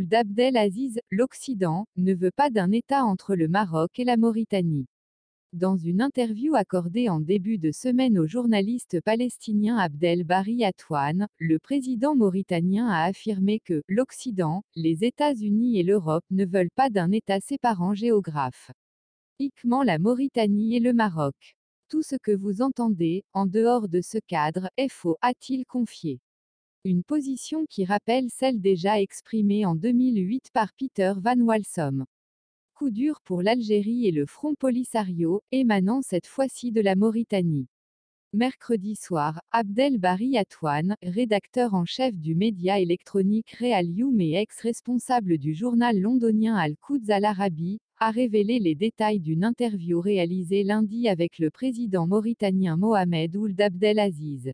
Ould Abdel Aziz, l'Occident, ne veut pas d'un État entre le Maroc et la Mauritanie. Dans une interview accordée en début de semaine au journaliste palestinien Abdel Bari Atwan, le président mauritanien a affirmé que l'Occident, les États-Unis et l'Europe ne veulent pas d'un État séparant géographiquement la Mauritanie et le Maroc. Tout ce que vous entendez, en dehors de ce cadre, est faux, a-t-il confié. Une position qui rappelle celle déjà exprimée en 2008 par Peter Van Walsom. Coup dur pour l'Algérie et le Front Polisario, émanant cette fois-ci de la Mauritanie. Mercredi soir, Abdel Bari Atwan, rédacteur en chef du média électronique Real Youm et ex-responsable du journal londonien Al-Quds Al-Arabi, a révélé les détails d'une interview réalisée lundi avec le président mauritanien Mohamed Ould Abdel Aziz.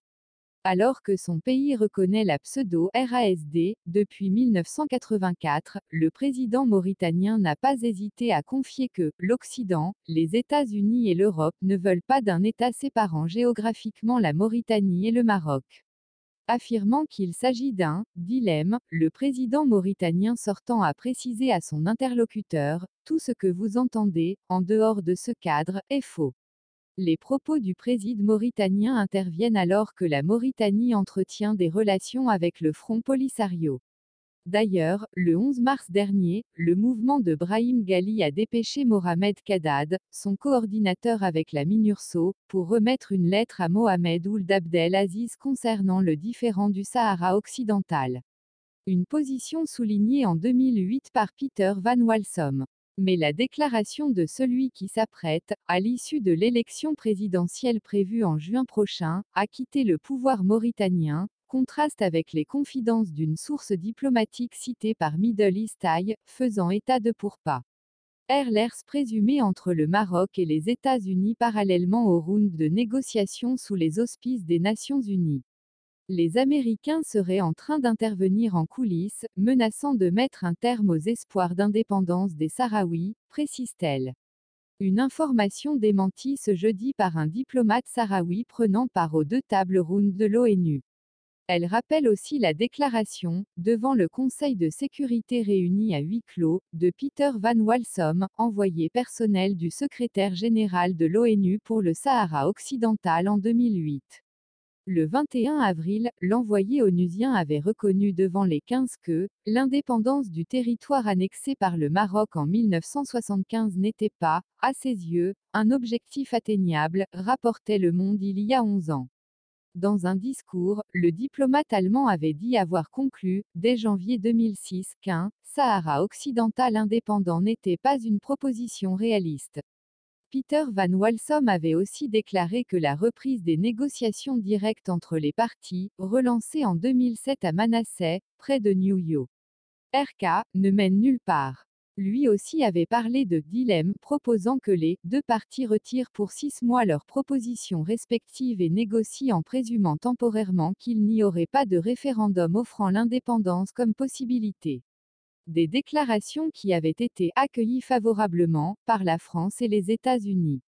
Alors que son pays reconnaît la pseudo-RASD, depuis 1984, le président mauritanien n'a pas hésité à confier que l'Occident, les États-Unis et l'Europe ne veulent pas d'un État séparant géographiquement la Mauritanie et le Maroc. Affirmant qu'il s'agit d'un dilemme, le président mauritanien sortant a précisé à son interlocuteur, tout ce que vous entendez, en dehors de ce cadre, est faux. Les propos du président mauritanien interviennent alors que la Mauritanie entretient des relations avec le Front Polisario. D'ailleurs, le 11 mars dernier, le mouvement de Brahim Ghali a dépêché Mohamed Kadad, son coordinateur avec la MINURSO, pour remettre une lettre à Mohamed Ould Abdel Aziz concernant le différend du Sahara occidental. Une position soulignée en 2008 par Peter Van Walsom. Mais la déclaration de celui qui s'apprête, à l'issue de l'élection présidentielle prévue en juin prochain, à quitter le pouvoir mauritanien, contraste avec les confidences d'une source diplomatique citée par Middle East Eye, faisant état de pourparlers présumés entre le Maroc et les États-Unis parallèlement au round de négociations sous les auspices des Nations Unies. Les Américains seraient en train d'intervenir en coulisses, menaçant de mettre un terme aux espoirs d'indépendance des Sahraouis, précise-t-elle. Une information démentie ce jeudi par un diplomate sahraoui prenant part aux deux tables rondes de l'ONU. Elle rappelle aussi la déclaration, devant le Conseil de sécurité réuni à huis clos, de Peter Van Walsom, envoyé personnel du secrétaire général de l'ONU pour le Sahara occidental en 2008. Le 21 avril, l'envoyé onusien avait reconnu devant les 15 que l'indépendance du territoire annexé par le Maroc en 1975 n'était pas, à ses yeux, un objectif atteignable, rapportait Le Monde il y a 11 ans. Dans un discours, le diplomate allemand avait dit avoir conclu, dès janvier 2006, qu'un Sahara occidental indépendant n'était pas une proposition réaliste. Peter Van Walsom avait aussi déclaré que la reprise des négociations directes entre les parties, relancées en 2007 à Manasseh, près de New York, ne mène nulle part. Lui aussi avait parlé de dilemme, proposant que les deux parties retirent pour 6 mois leurs propositions respectives et négocient en présumant temporairement qu'il n'y aurait pas de référendum offrant l'indépendance comme possibilité. Des déclarations qui avaient été accueillies favorablement par la France et les États-Unis.